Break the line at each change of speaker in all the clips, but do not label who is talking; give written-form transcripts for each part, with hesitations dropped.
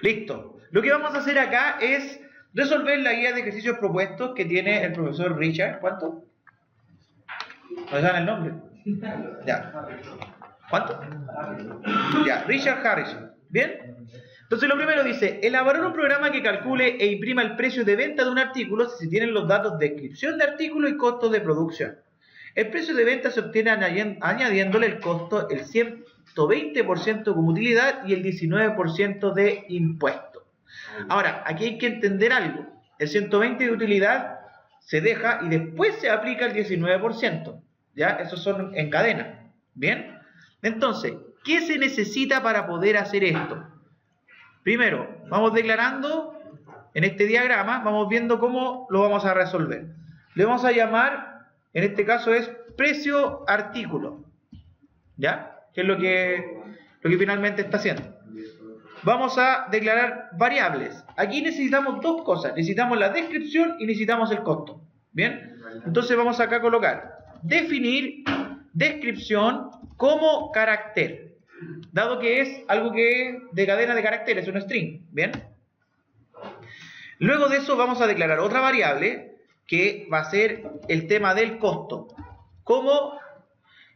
Listo. Lo que vamos a hacer acá es resolver la guía de ejercicios propuestos que tiene el profesor Richard. ¿Cuánto? ¿No dan el nombre? Ya. ¿Cuánto? Ya, Richard Harrison. ¿Bien? Entonces lo primero dice, elaborar un programa que calcule e imprima el precio de venta de un artículo si se tienen los datos de descripción de artículo y costo de producción. El precio de venta se obtiene añadiéndole el costo, el 120% como utilidad y el 19% de impuesto. Ahora, aquí hay que entender algo. El 120% de utilidad se deja y después se aplica el 19%. ¿Ya? Esos son en cadena. ¿Bien? Entonces, ¿qué se necesita para poder hacer esto? Primero, vamos declarando en este diagrama, vamos viendo cómo lo vamos a resolver. Le vamos a llamar, en este caso es precio artículo. ¿Ya? Que es lo que finalmente está haciendo. Vamos a declarar variables. Aquí necesitamos dos cosas. Necesitamos la descripción y necesitamos el costo. ¿Bien? Entonces vamos acá a colocar definir descripción como carácter, dado que es algo que es de cadena de caracteres, un string. ¿Bien? Luego de eso vamos a declarar otra variable que va a ser el tema del costo.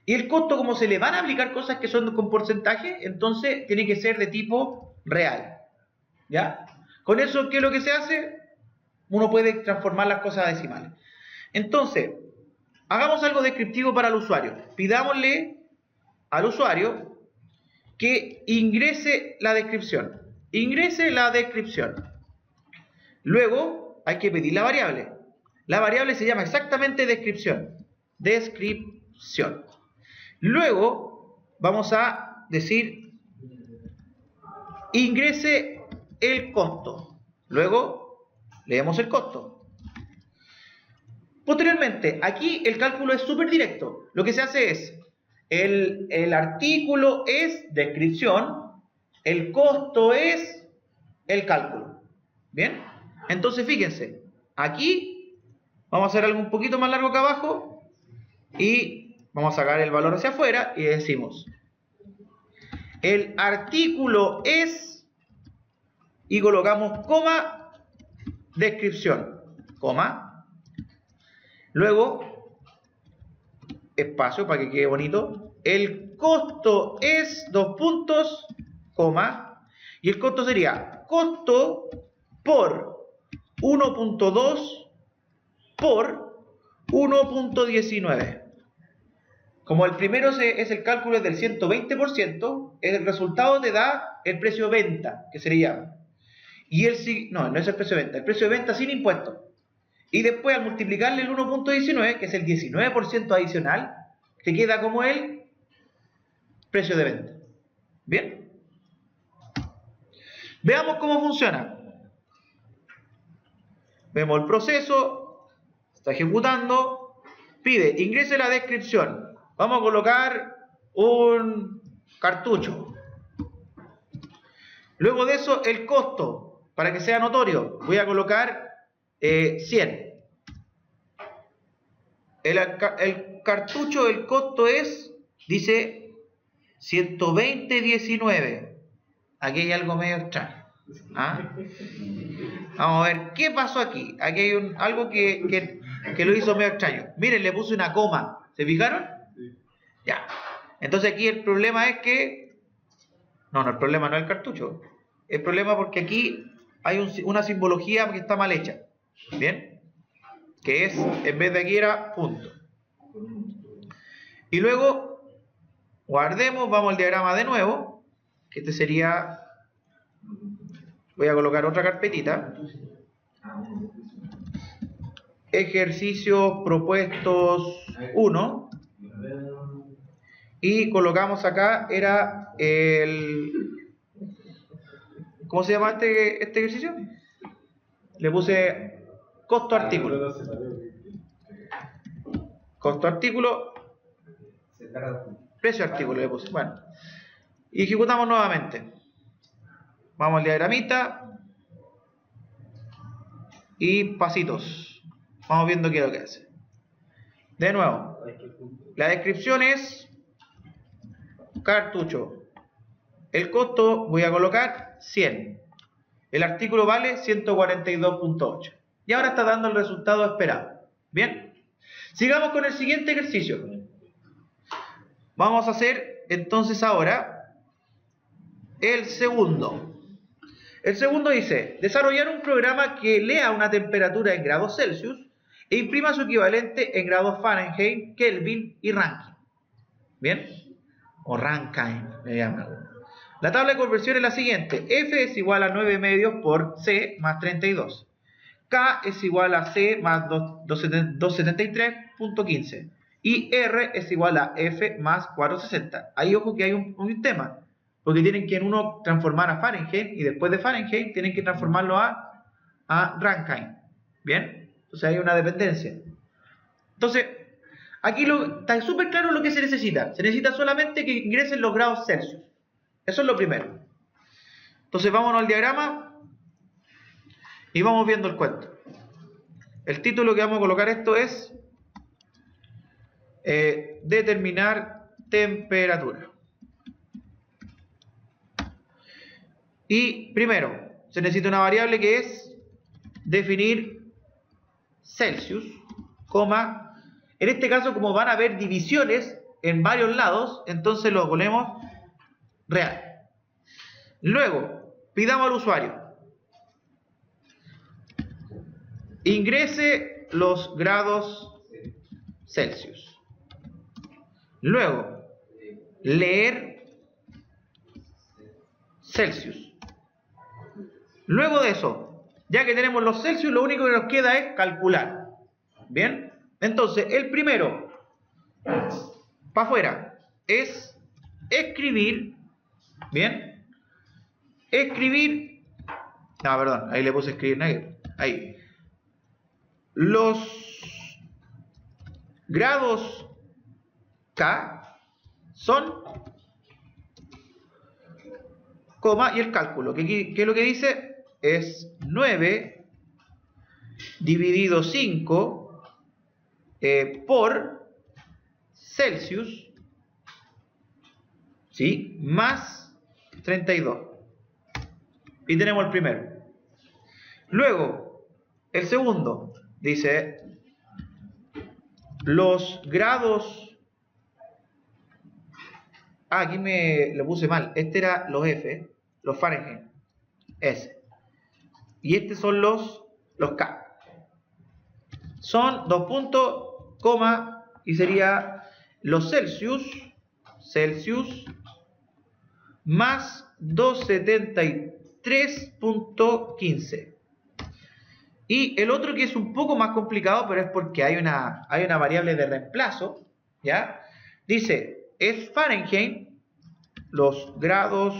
Y el costo, como se le van a aplicar cosas que son con porcentaje, entonces tiene que ser de tipo real. ¿Ya? Con eso, ¿qué es lo que se hace? Uno puede transformar las cosas a decimales. Entonces, hagamos algo descriptivo para el usuario. Pidámosle al usuario que ingrese la descripción. Ingrese la descripción. Luego, hay que pedir la variable. La variable se llama exactamente descripción. Descripción. Luego, vamos a decir ingrese el costo. Luego, leemos el costo. Posteriormente, aquí el cálculo es súper directo. Lo que se hace es, el artículo es descripción, el costo es el cálculo. ¿Bien? Entonces, fíjense, aquí vamos a hacer algo un poquito más largo que abajo y vamos a sacar el valor hacia afuera y decimos, el artículo es, y colocamos coma, descripción, coma, luego, espacio para que quede bonito, el costo es, dos puntos, coma, y el costo sería costo por 1.2 por 1.19. Como el primero es el cálculo del 120%, el resultado te da el precio de venta, que sería. Y no es el precio de venta, el precio de venta sin impuestos. Y después al multiplicarle el 1.19, que es el 19% adicional, te queda como el precio de venta. ¿Bien? Veamos cómo funciona. Vemos el proceso, está ejecutando, pide, ingrese la descripción. Vamos a colocar un cartucho. Luego de eso, el costo, para que sea notorio, voy a colocar 100. El cartucho, el costo es, dice 120.19. Aquí hay algo medio extraño. ¿Ah? Vamos a ver, ¿qué pasó aquí? Aquí hay algo que lo hizo medio extraño. Miren, le puse una coma. ¿Se fijaron? Sí. Ya. Entonces aquí el problema es que... No, el problema no es el cartucho. El problema porque aquí hay una simbología que está mal hecha. ¿Bien? Que es, en vez de aquí era punto. Y luego, guardemos, vamos al diagrama de nuevo. Que este sería... Voy a colocar otra carpetita. Ejercicios propuestos 1. Y colocamos acá, era el... ¿Cómo se llama este ejercicio? Le puse costo artículo. Costo artículo. Precio artículo le puse. Bueno. Y ejecutamos nuevamente. Vamos al diagramita. Y pasitos. Vamos viendo qué es lo que hace. De nuevo. La descripción es cartucho. El costo voy a colocar 100. El artículo vale 142.8. Y ahora está dando el resultado esperado. Bien. Sigamos con el siguiente ejercicio. Vamos a hacer entonces ahora el segundo. El segundo dice, desarrollar un programa que lea una temperatura en grados Celsius e imprima su equivalente en grados Fahrenheit, Kelvin y Rankine. ¿Bien? O Rankine, me llaman. La tabla de conversión es la siguiente. F es igual a 9 medios por C más 32. K es igual a C más 273.15. Y R es igual a F más 460. Ahí ojo que hay un tema. Porque tienen que en uno transformar a Fahrenheit y después de Fahrenheit tienen que transformarlo a Rankine. ¿Bien? Entonces hay una dependencia. Entonces, aquí está súper claro lo que se necesita. Se necesita solamente que ingresen los grados Celsius. Eso es lo primero. Entonces vámonos al diagrama y vamos viendo el cuento. El título que vamos a colocar esto es determinar temperatura. Y primero, se necesita una variable que es definir Celsius, coma. En este caso, como van a haber divisiones en varios lados, entonces lo ponemos real. Luego, pidamos al usuario ingrese los grados Celsius. Luego, leer Celsius. Luego de eso, ya que tenemos los Celsius, lo único que nos queda es calcular. ¿Bien? Entonces, el primero, para afuera, es escribir. ¿Bien? Escribir. No, perdón, ahí le puse escribir negro. Ahí. Los grados K son, coma, y el cálculo, que es lo que dice, es 9 dividido 5 por Celsius, ¿sí? Más 32. Y tenemos el primero. Luego, el segundo dice los grados. Aquí me lo puse mal. Este era los F, los Fahrenheit, S. Y estos son los K. Son 2 puntos, coma, y sería los Celsius más 273.15. Y el otro que es un poco más complicado, pero es porque hay una variable de reemplazo, ¿ya? Dice, es Fahrenheit, los grados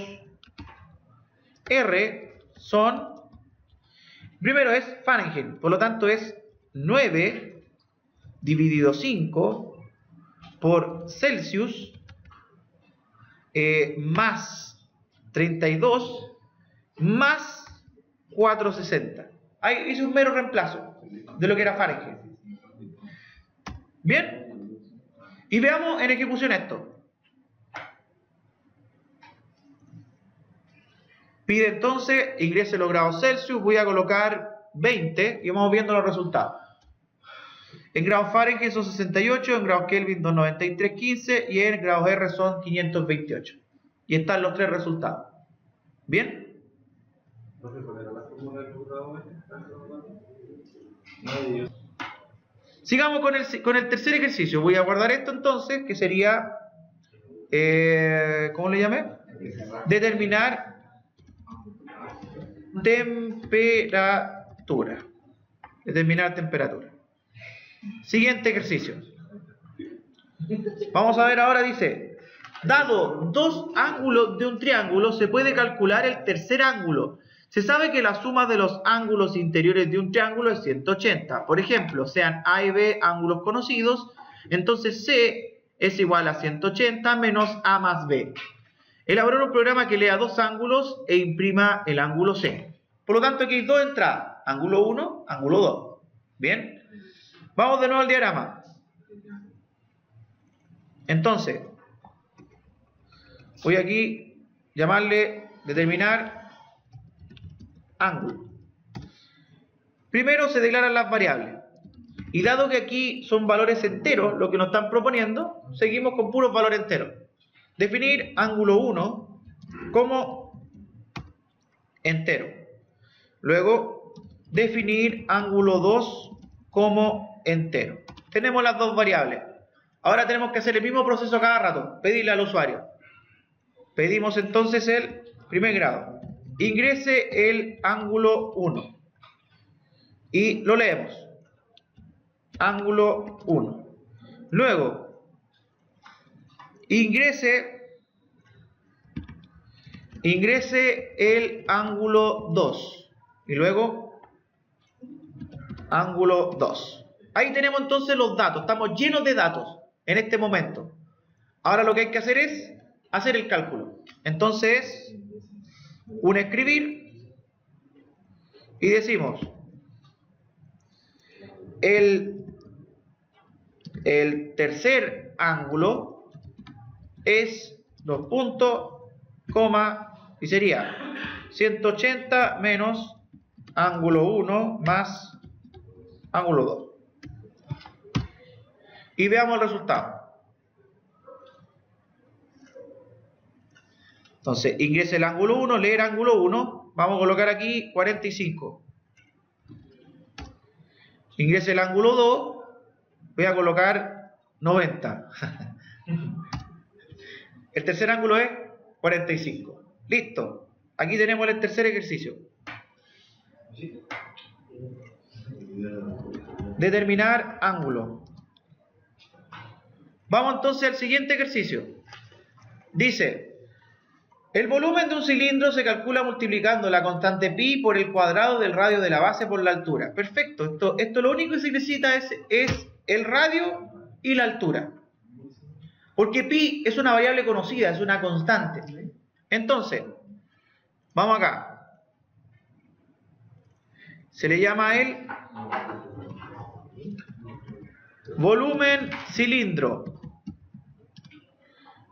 R son, primero es Fahrenheit, por lo tanto es 9 dividido 5 por Celsius más 32 más 460. Ahí hice un mero reemplazo de lo que era Fahrenheit. Bien, y veamos en ejecución esto. Pide entonces, ingrese los grados Celsius, voy a colocar 20 y vamos viendo los resultados. En grados Fahrenheit son 68, en grados Kelvin 293.15 y en grados R son 528. Y están los tres resultados. ¿Bien? Sigamos con el tercer ejercicio. Voy a guardar esto entonces, que sería, ¿cómo le llamé? Determinar temperatura. Determinar temperatura. Siguiente ejercicio. Vamos a ver ahora, dice, dado dos ángulos de un triángulo, se puede calcular el tercer ángulo. Se sabe que la suma de los ángulos interiores de un triángulo es 180. Por ejemplo, sean A y B ángulos conocidos, entonces C es igual a 180 menos A más B. Elaborar un programa que lea dos ángulos e imprima el ángulo C. Por lo tanto, aquí hay dos entradas. Ángulo 1, ángulo 2. ¿Bien? Vamos de nuevo al diagrama. Entonces, voy aquí a llamarle determinar ángulo. Primero se declaran las variables. Y dado que aquí son valores enteros, lo que nos están proponiendo, seguimos con puros valores enteros. Definir ángulo 1 como entero. Luego, definir ángulo 2 como entero. Tenemos las dos variables. Ahora tenemos que hacer el mismo proceso cada rato, pedirle al usuario. Pedimos entonces el primer grado. Ingrese el ángulo 1. Y lo leemos. Ángulo 1. Luego, ingrese el ángulo 2. Y luego, ángulo 2. Ahí tenemos entonces los datos. Estamos llenos de datos en este momento. Ahora lo que hay que hacer es hacer el cálculo. Entonces, un escribir y decimos el tercer ángulo es 2 puntos, coma, y sería 180 menos ángulo 1 más ángulo 2. Y veamos el resultado. Entonces, ingrese el ángulo 1, leer ángulo 1, vamos a colocar aquí 45. Ingrese el ángulo 2, voy a colocar 90. El tercer ángulo es 45. Listo. Aquí tenemos el tercer ejercicio. Determinar ángulo. Vamos entonces al siguiente ejercicio. Dice, el volumen de un cilindro se calcula multiplicando la constante pi por el cuadrado del radio de la base por la altura. Perfecto. Esto lo único que se necesita es el radio y la altura. Porque pi es una variable conocida, es una constante. Entonces, vamos acá. Se le llama el volumen cilindro.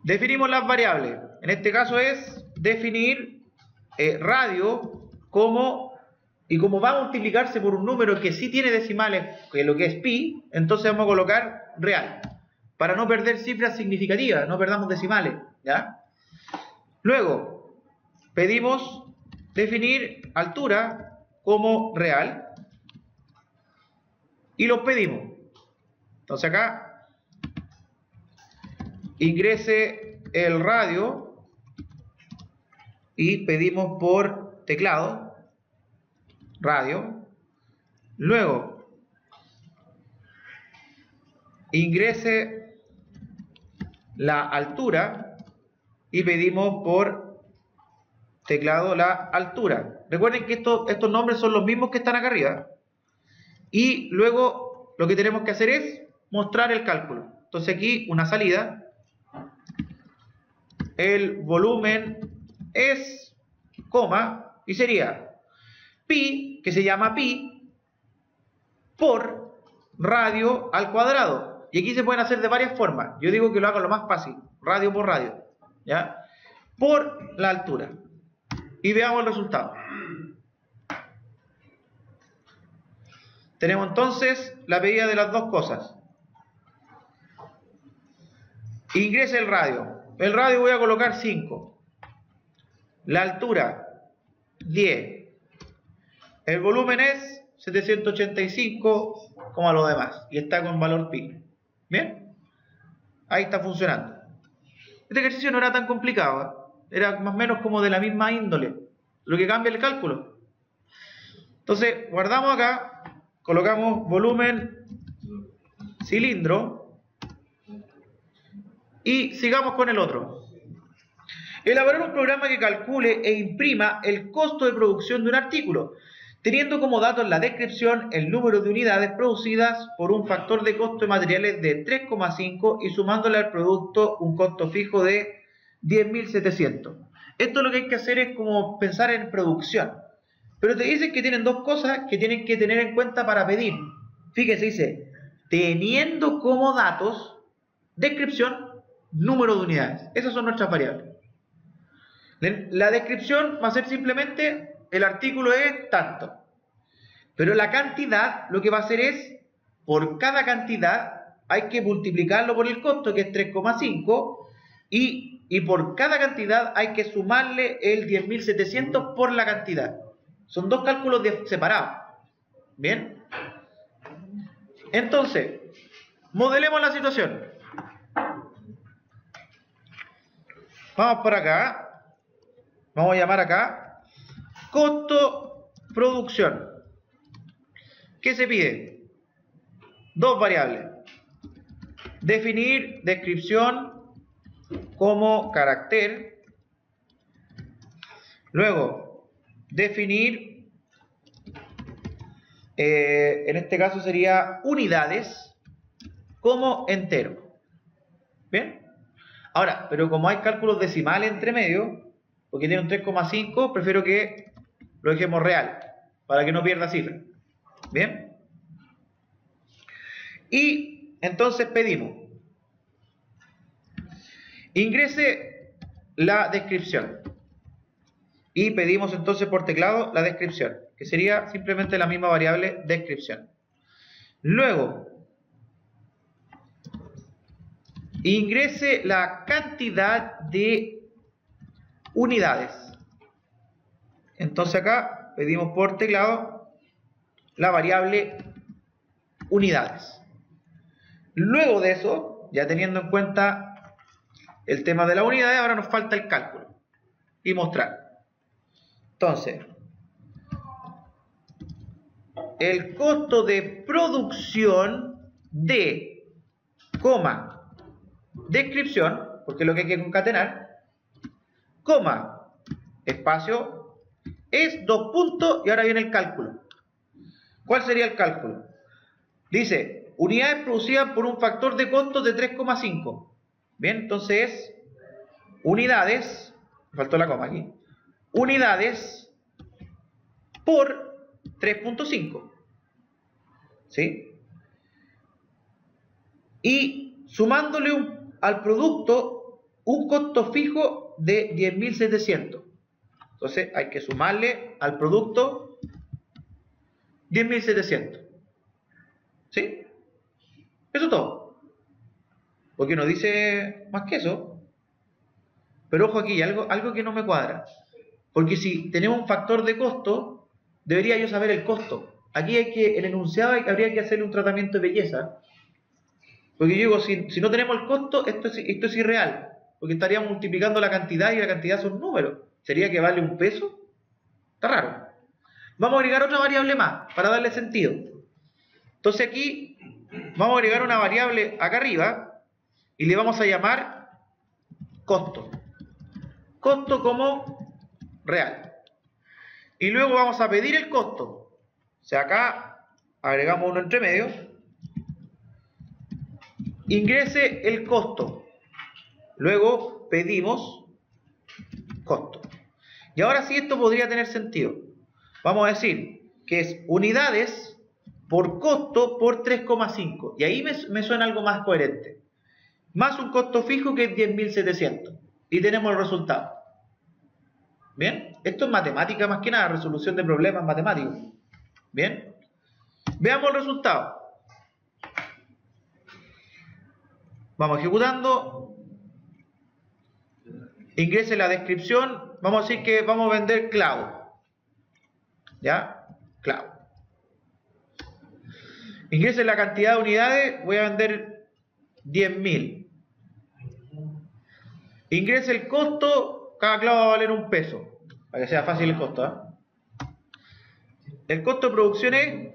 Definimos las variables. En este caso es definir radio y como va a multiplicarse por un número que sí tiene decimales, que es lo que es pi, entonces vamos a colocar real, para no perder cifras significativas, no perdamos decimales, ¿ya? Luego, pedimos definir altura como real, y los pedimos. Entonces acá, ingrese el radio, y pedimos por teclado, radio. Luego, ingrese la altura y pedimos por teclado la altura. Recuerden que estos nombres son los mismos que están acá arriba. Y luego lo que tenemos que hacer es mostrar el cálculo. Entonces aquí una salida. El volumen es, coma, y sería pi, que se llama pi, por radio al cuadrado. Y aquí se pueden hacer de varias formas. Yo digo que lo hago lo más fácil, radio por radio, ¿ya? Por la altura. Y veamos el resultado. Tenemos entonces la medida de las dos cosas. Ingrese el radio. El radio voy a colocar 5. La altura, 10. El volumen es 785, como a lo demás. Y está con valor pi. ¿Bien? Ahí está funcionando. Este ejercicio no era tan complicado, ¿eh? Era más o menos como de la misma índole. Lo que cambia el cálculo. Entonces, guardamos acá, colocamos volumen cilindro y sigamos con el otro. Elaborar un programa que calcule e imprima el costo de producción de un artículo, teniendo como datos en la descripción el número de unidades producidas por un factor de costo de materiales de 3,5 y sumándole al producto un costo fijo de 10.700. Esto lo que hay que hacer es como pensar en producción. Pero te dicen que tienen dos cosas que tienen que tener en cuenta para pedir. Fíjese, dice, teniendo como datos, descripción, número de unidades. Esas son nuestras variables. La descripción va a ser simplemente el artículo es tanto. Pero la cantidad lo que va a hacer es, por cada cantidad hay que multiplicarlo por el costo, que es 3,5, y por cada cantidad hay que sumarle el 10.700 por la cantidad. Son dos cálculos separados. ¿Bien? Entonces, modelemos la situación. Vamos por acá. Vamos a llamar acá costo producción. ¿Qué se pide? Dos variables. Definir descripción como carácter. Luego, definir, en este caso sería unidades como entero. ¿Bien? Ahora, pero como hay cálculos decimales entre medio, porque tiene un 3,5, prefiero que lo dejemos real, para que no pierda cifra. ¿Bien? Y entonces pedimos, ingrese la descripción. Y pedimos entonces por teclado la descripción, que sería simplemente la misma variable descripción. Luego, ingrese la cantidad de unidades. Entonces acá pedimos por teclado la variable unidades. Luego de eso, ya teniendo en cuenta el tema de las unidades, ahora nos falta el cálculo y mostrar. Entonces, el costo de producción de, coma, descripción, porque es lo que hay que concatenar, coma, espacio, es 2 puntos y ahora viene el cálculo. ¿Cuál sería el cálculo? Dice, unidades producidas por un factor de costos de 3,5. Bien, entonces es unidades, me faltó la coma aquí, unidades por 3,5. ¿Sí? Y sumándole al producto un costo fijo de 10.700. Entonces hay que sumarle al producto 10.700. ¿Sí? Eso es todo. Porque no dice más que eso. Pero ojo aquí, algo que no me cuadra. Porque si tenemos un factor de costo, debería yo saber el costo. Aquí el enunciado habría que hacerle un tratamiento de belleza. Porque yo digo, si no tenemos el costo, esto es irreal. Porque estaríamos multiplicando la cantidad y la cantidad son números. ¿Sería que vale un peso? Está raro. Vamos a agregar otra variable más para darle sentido. Entonces aquí vamos a agregar una variable acá arriba y le vamos a llamar costo. Costo como real. Y luego vamos a pedir el costo. O sea, acá agregamos uno entre medio. Ingrese el costo. Luego pedimos costo. Y ahora sí esto podría tener sentido. Vamos a decir que es unidades por costo por 3,5. Y ahí me suena algo más coherente. Más un costo fijo que es 10.700. Y tenemos el resultado. ¿Bien? Esto es matemática más que nada, resolución de problemas matemáticos. ¿Bien? Veamos el resultado. Vamos ejecutando. Ingrese la descripción. Vamos a decir que vamos a vender clavo. ¿Ya? Clavo. Ingrese la cantidad de unidades. Voy a vender 10.000. Ingrese el costo. Cada clavo va a valer un peso. Para que sea fácil el costo. ¿Eh? El costo de producción es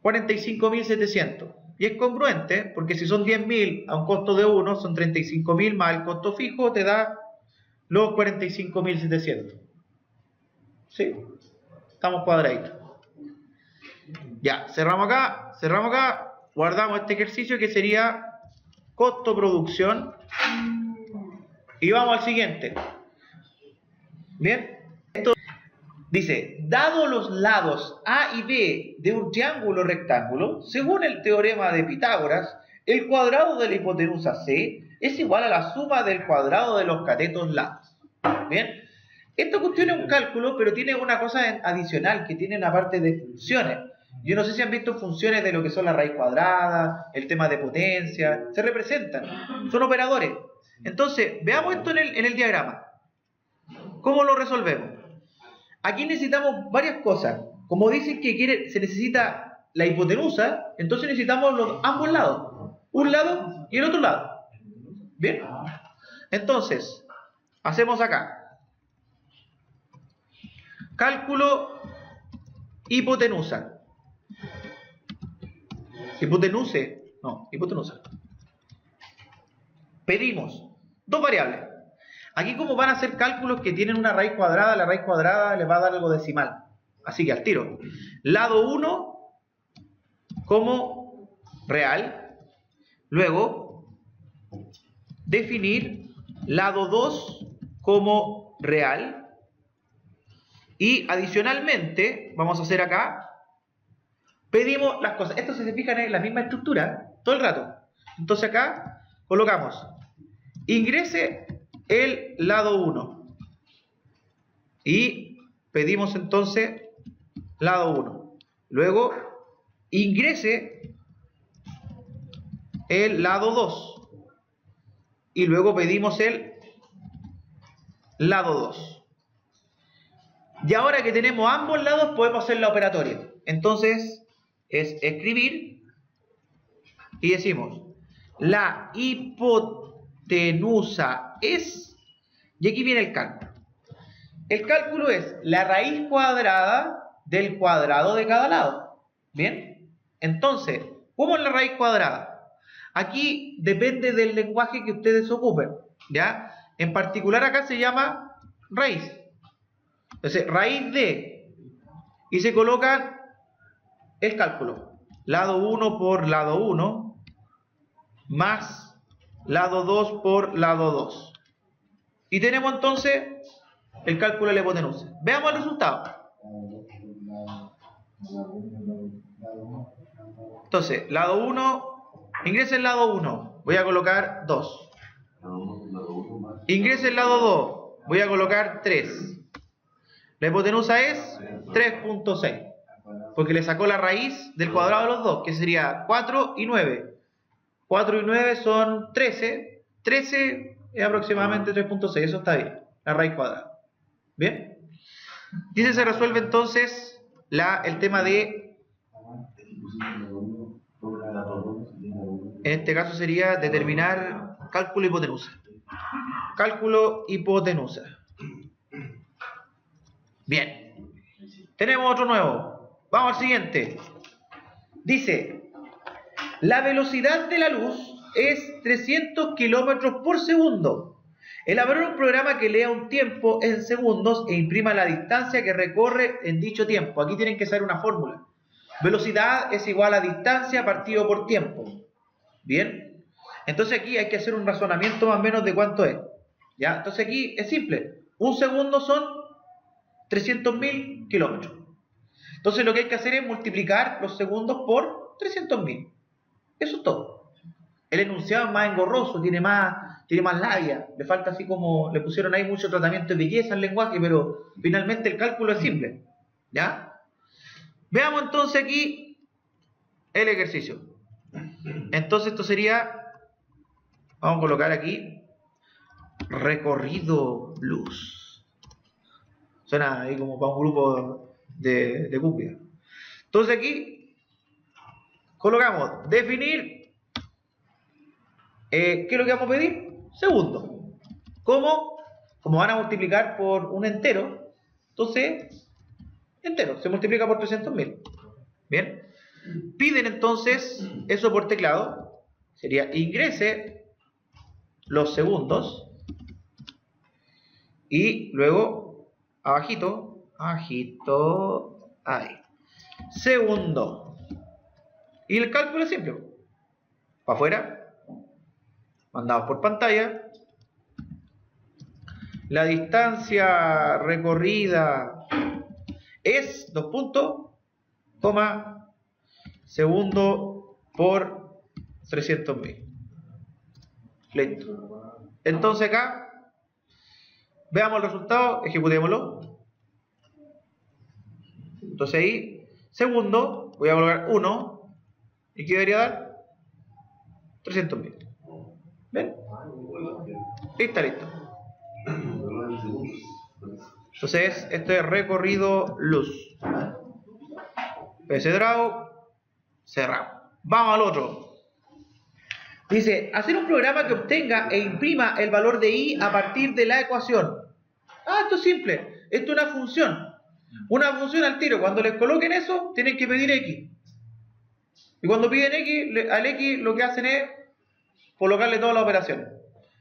45.700. Y es congruente, porque si son 10.000 a un costo de 1, son 35.000 más el costo fijo, te da los 45.700. ¿Sí? Estamos cuadraditos. Ya, cerramos acá, guardamos este ejercicio que sería costo producción. Y vamos al siguiente. Bien. Esto dice, dado los lados A y B de un triángulo rectángulo, según el teorema de Pitágoras, el cuadrado de la hipotenusa C es igual a la suma del cuadrado de los catetos lados. Bien. Esta cuestión es un cálculo, pero tiene una cosa adicional, que tiene una parte de funciones. Yo no sé si han visto funciones de lo que son la raíz cuadrada, el tema de potencia, se representan, son operadores. Entonces, veamos esto en el diagrama. ¿Cómo lo resolvemos? Aquí necesitamos varias cosas. Como dicen que se necesita la hipotenusa, entonces necesitamos ambos lados. Un lado y el otro lado. ¿Bien? Entonces, hacemos acá. Cálculo hipotenusa. Hipotenusa. Pedimos dos variables. Aquí, como van a ser cálculos que tienen una raíz cuadrada, la raíz cuadrada le va a dar algo decimal. Así que al tiro. Lado 1 como real. Luego, definir lado 2 como real. Y adicionalmente, vamos a hacer acá, pedimos las cosas. Esto, si se fijan, es la misma estructura todo el rato. Entonces acá colocamos, ingrese el lado 1. Y pedimos entonces lado 1. Luego, ingrese el lado 2. Y luego pedimos el lado 2. Y ahora que tenemos ambos lados, podemos hacer la operatoria. Entonces, es escribir y decimos, la hipotenusa es, y aquí viene el cálculo. El cálculo es la raíz cuadrada del cuadrado de cada lado. ¿Bien? Entonces, ¿cómo es la raíz cuadrada? Aquí depende del lenguaje que ustedes ocupen. ¿Ya? En particular acá se llama raíz. Entonces, raíz de, y se coloca el cálculo. Lado 1 por lado 1, más lado 2 por lado 2. Y tenemos entonces el cálculo de la hipotenusa. Veamos el resultado. Entonces, lado 1, ingresa el lado 1, voy a colocar 2. Ingresa el lado 2, voy a colocar 3. La hipotenusa es 3.6, porque le sacó la raíz del cuadrado de los dos, que sería 4 y 9. 4 y 9 son 13. 13 es aproximadamente 3.6, eso está bien, la raíz cuadrada. ¿Bien? Dice, se resuelve entonces el tema de, en este caso sería determinar cálculo hipotenusa. Cálculo hipotenusa. Bien. Tenemos otro nuevo. Vamos al siguiente. Dice, la velocidad de la luz es 300 kilómetros por segundo. Elaborar un programa que lea un tiempo en segundos e imprima la distancia que recorre en dicho tiempo. Aquí tienen que saber una fórmula. Velocidad es igual a distancia partido por tiempo. Bien. Entonces aquí hay que hacer un razonamiento más o menos de cuánto es. ¿Ya? Entonces aquí es simple. Un segundo son 300.000 kilómetros. Entonces lo que hay que hacer es multiplicar los segundos por 300.000. Eso es todo. El enunciado es más engorroso, tiene más labia. Le falta así como, le pusieron ahí mucho tratamiento de belleza al lenguaje, pero finalmente el cálculo es simple. ¿Ya? Veamos entonces aquí el ejercicio. Entonces esto sería, vamos a colocar aquí, recorrido luz. Suena ahí como para un grupo de cumbia. Entonces aquí colocamos definir, ¿qué es lo que vamos a pedir? Segundo. ¿Cómo? Como van a multiplicar por un entero, entonces, entero, se multiplica por 300.000. Bien. Piden entonces eso por teclado. Sería ingrese los segundos y luego abajito, ahí, segundo, y el cálculo es simple, para afuera, mandados por pantalla, la distancia recorrida es 2 puntos, coma, segundo por 300.000. Listo. Entonces acá Veamos el resultado, ejecutémoslo. Entonces ahí, segundo, voy a colocar 1. ¿Y qué debería dar? 300.000. ¿Ven? Listo. Entonces, esto es recorrido luz. PC Draw, cerrado. Vamos al otro. Dice, hacer un programa que obtenga e imprima el valor de i a partir de la ecuación. Esto es simple. Esto es una función. Una función al tiro. Cuando les coloquen eso, tienen que pedir x. Y cuando piden x, al x lo que hacen es colocarle todas las operaciones.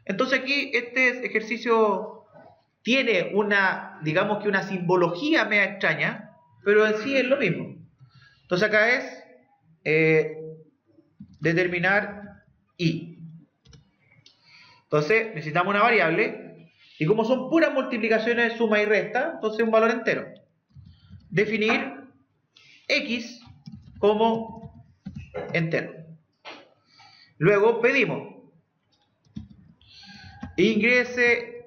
Entonces aquí este ejercicio tiene una, digamos que una simbología media extraña, pero en sí es lo mismo. Entonces acá es determinar i. Entonces necesitamos una variable, y como son puras multiplicaciones, suma y resta, entonces un valor entero. Definir x como entero. Luego pedimos ingrese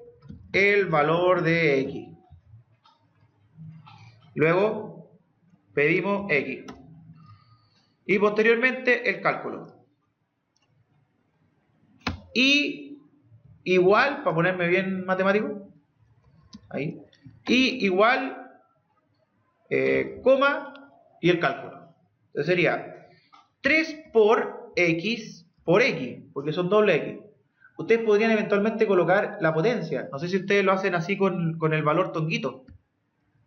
el valor de x. Luego pedimos x. Y posteriormente el cálculo. Y igual, para ponerme bien matemático, ahí, y igual, coma, y el cálculo. Entonces sería 3 por x, porque son doble x. Ustedes podrían eventualmente colocar la potencia. No sé si ustedes lo hacen así con el valor tonguito.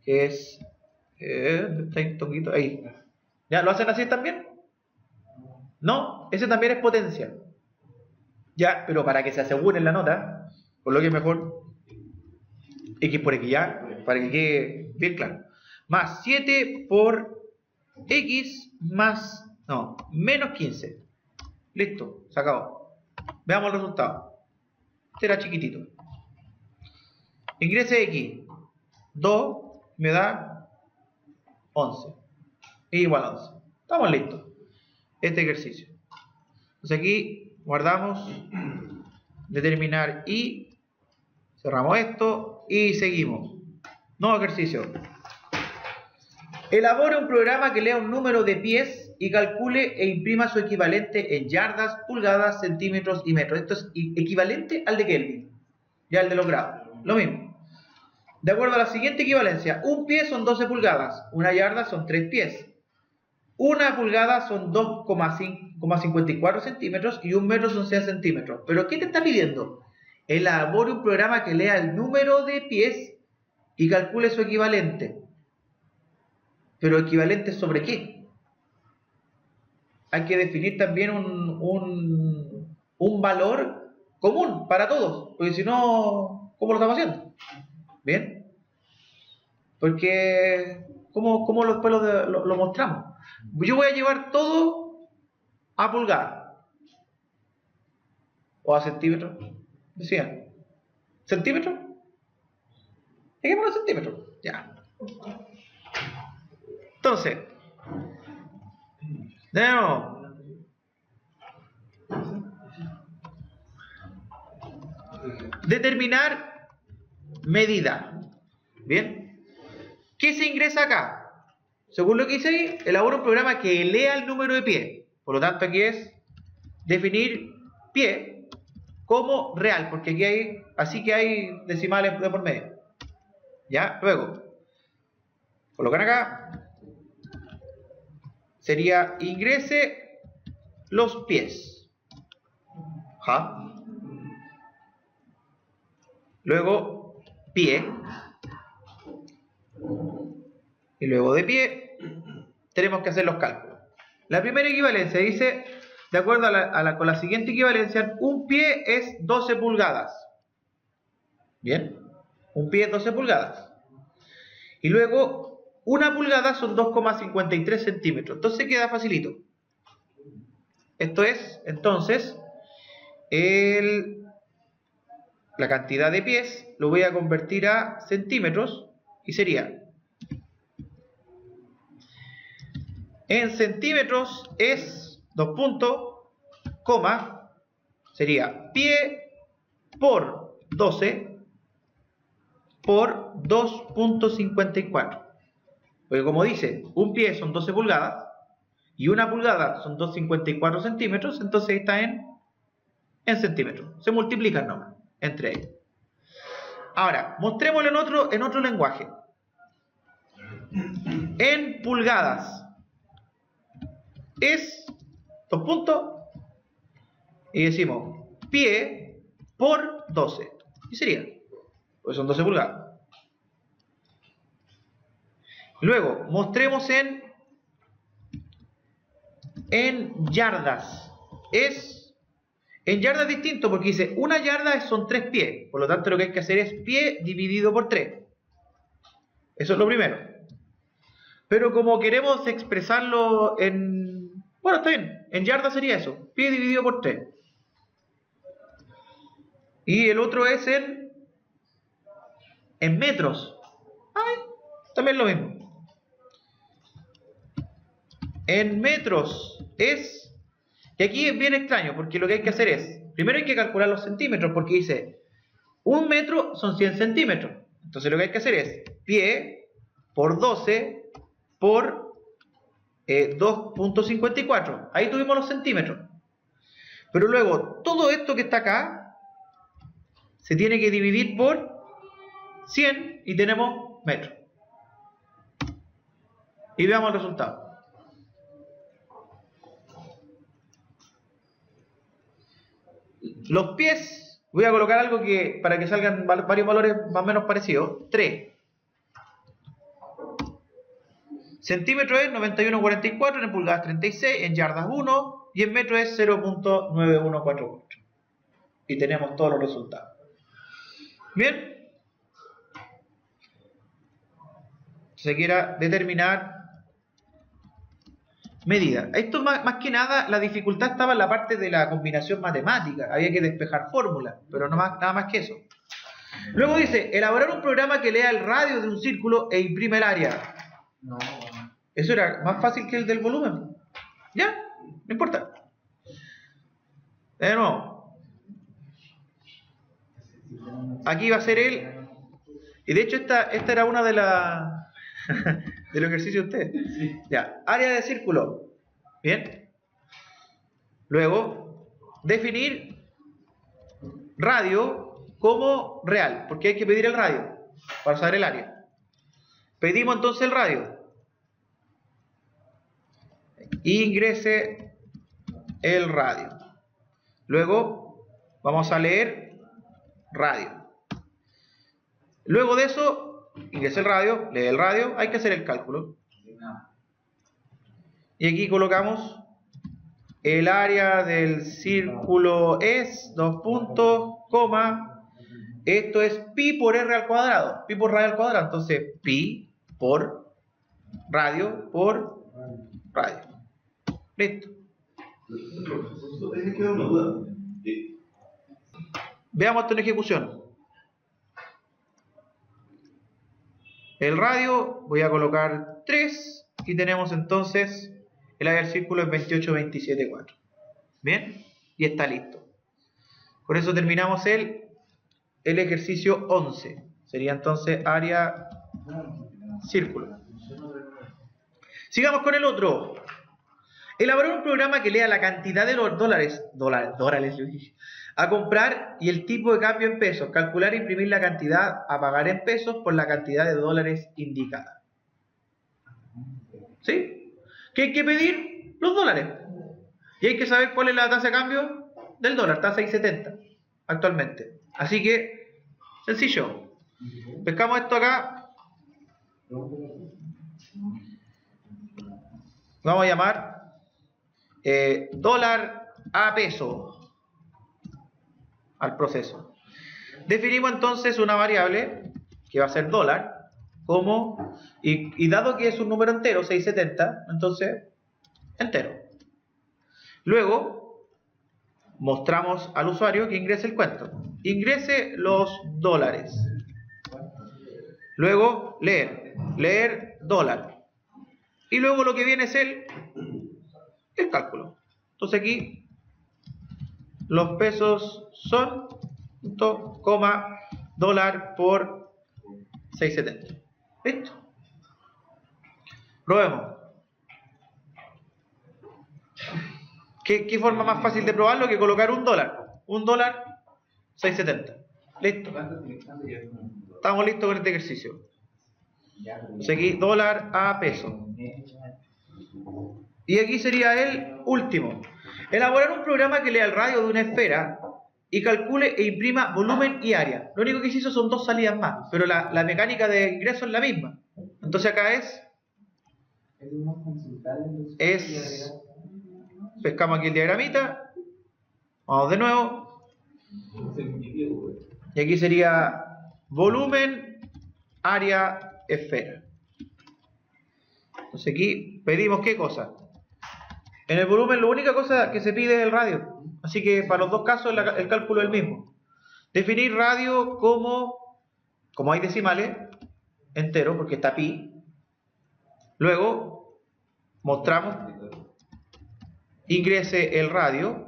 Que es... ¿dónde está el tonguito? Ahí. ¿Ya? ¿Lo hacen así también? No, ese también es potencia. Ya, pero para que se aseguren la nota, coloquen mejor x por x, ya, para que quede bien claro. Más 7 por x más... no, menos 15. Listo, se acabó. Veamos el resultado. Este era chiquitito. Ingrese x. 2 me da 11. Igual a 11. Estamos listos. Este ejercicio. Entonces aquí guardamos. Determinar y. Cerramos esto y seguimos. Nuevo ejercicio. Elabore un programa que lea un número de pies y calcule e imprima su equivalente en yardas, pulgadas, centímetros y metros. Esto es equivalente al de Kelvin, ya el de los grados. Lo mismo. De acuerdo a la siguiente equivalencia, un pie son 12 pulgadas, una yarda son 3 pies, una pulgada son 2,54 centímetros y un metro son 6 centímetros. ¿Pero qué te está pidiendo? Elabore un programa que lea el número de pies y calcule su equivalente. ¿Pero equivalente sobre qué? Hay que definir también un valor común para todos, porque si no, ¿cómo lo estamos haciendo? ¿Bien? Porque, ¿cómo después lo mostramos? Yo voy a llevar todo a pulgada o a centímetros. Decían, ¿centímetros? Dejémoslo centímetros, ya. Entonces, de nuevo, determinar medida. Bien, ¿qué se ingresa acá? Según lo que dice ahí, elabora un programa que lea el número de pie. Por lo tanto, aquí es definir pie como real, porque aquí hay, así que hay decimales de por medio. Ya, luego, colocan acá. Sería ingrese los pies. ¿Ja? Luego pie. Y luego de pie tenemos que hacer los cálculos. La primera equivalencia dice, de acuerdo con la siguiente equivalencia, un pie es 12 pulgadas. Bien, un pie es 12 pulgadas. Y luego una pulgada son 2,53 centímetros. Entonces queda facilito. Esto es, entonces, la cantidad de pies lo voy a convertir a centímetros y sería, en centímetros es, 2 puntos, coma, sería pie por 12 por 2.54. Porque como dice, un pie son 12 pulgadas y una pulgada son 2,54 centímetros, entonces está en centímetros. Se multiplican nomás entre ellos. Ahora, mostrémoslo en otro lenguaje. En pulgadas es 2 puntos y decimos pie por 12. ¿Qué sería? Pues son 12 pulgadas. Luego, mostremos en yardas. En yardas distinto porque dice una yarda son 3 pies. Por lo tanto, lo que hay que hacer es pie dividido por 3. Eso es lo primero. Pero como queremos expresarlo en... Bueno, está bien. En yardas sería eso. Pie dividido por 3. Y el otro es en metros. También lo mismo. En metros es... Y aquí es bien extraño, porque lo que hay que hacer es... Primero hay que calcular los centímetros, porque dice... 1 metro son 100 centímetros. Entonces lo que hay que hacer es... Pie por 12 por 2.54. Ahí tuvimos los centímetros. Pero luego, todo esto que está acá... Se tiene que dividir por 100 y tenemos metros. Y veamos el resultado. Los pies, voy a colocar algo que para que salgan varios valores más o menos parecidos. 3. Centímetros es 91,44, en pulgadas 36, en yardas 1 y en metros es 0.9144. Y tenemos todos los resultados. Bien. Se quiera determinar medida. Esto más que nada, la dificultad estaba en la parte de la combinación matemática. Había que despejar fórmulas, pero nada más que eso. Luego dice, elaborar un programa que lea el radio de un círculo e imprime el área. No. Eso era más fácil que el del volumen. ¿Ya? No importa. De nuevo. Aquí va a ser el... Y de hecho esta era una de las... del ejercicio de ustedes. Sí. Ya, área de círculo. Bien. Luego, definir radio como real, porque hay que pedir el radio para saber el área. Pedimos entonces el radio. Ingrese el radio. Luego, vamos a leer radio. Luego de eso, ingresa el radio, lee el radio, hay que hacer el cálculo. Y aquí colocamos el área del círculo es, 2 puntos, coma, esto es pi por r al cuadrado, pi por radio al cuadrado, entonces pi por radio por radio. Listo. Veamos esto en ejecución. El radio, voy a colocar 3 y tenemos entonces el área del círculo es 28,27,4. Bien, y está listo. Con eso terminamos el ejercicio 11. Sería entonces área círculo. Sigamos con el otro. Elaborar un programa que lea la cantidad de los dólares a comprar y el tipo de cambio en pesos. Calcular e imprimir la cantidad a pagar en pesos por la cantidad de dólares indicada. ¿Sí? ¿Qué hay que pedir? Los dólares. Y hay que saber cuál es la tasa de cambio del dólar. Está a 6,70 actualmente. Así que, sencillo. Pescamos esto acá. Vamos a llamar dólar a peso al proceso. Definimos entonces una variable que va a ser dólar como, y dado que es un número entero, 670, entonces entero. Luego mostramos al usuario que ingrese el cuento. Ingrese los dólares. Luego leer dólar. Y luego lo que viene es el cálculo. Entonces aquí los pesos son dólar por 670. ¿Listo? Probemos. ¿Qué forma más fácil de probarlo que colocar $1? $1, 670. Listo. Estamos listos con este ejercicio. Seguí dólar a peso. Y aquí sería el último. Elaborar un programa que lea el radio de una esfera y calcule e imprima volumen y área. Lo único que se hizo son 2 salidas más, pero la mecánica de ingreso es la misma. Entonces acá pescamos aquí el diagramita. Vamos de nuevo. Y aquí sería volumen, área, esfera. Entonces aquí pedimos ¿qué cosa? En el volumen la única cosa que se pide es el radio. Así que para los dos casos el cálculo es el mismo. Definir radio como hay decimales, entero, porque está pi. Luego mostramos, ingrese el radio.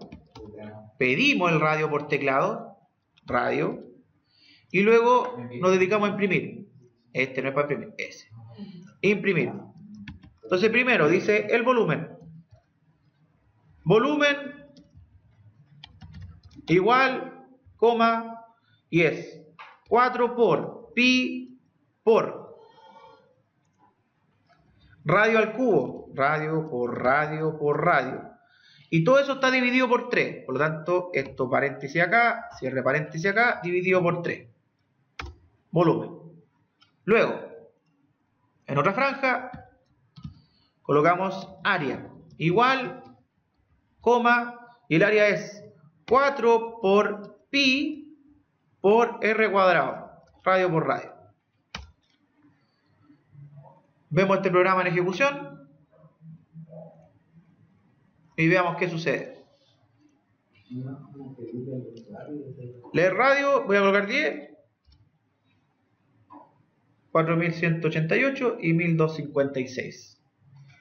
Pedimos el radio por teclado, radio. Y luego nos dedicamos a imprimir. Este no es para imprimir, ese. Imprimir. Entonces primero dice el volumen. Volumen igual, coma, y es 4 por pi por radio al cubo, radio por radio por radio. Y todo eso está dividido por 3. Por lo tanto, esto paréntesis acá, cierre paréntesis acá, dividido por 3. Volumen. Luego, en otra franja, colocamos área. Igual, coma, y el área es 4 por pi por r cuadrado. Radio por radio. Vemos este programa en ejecución. Y veamos qué sucede. Leer radio, voy a colocar 10, 4188 y 1256.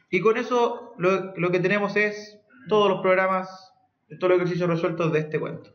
Y con eso lo que tenemos es todos los programas, todos los ejercicios resueltos de este cuento.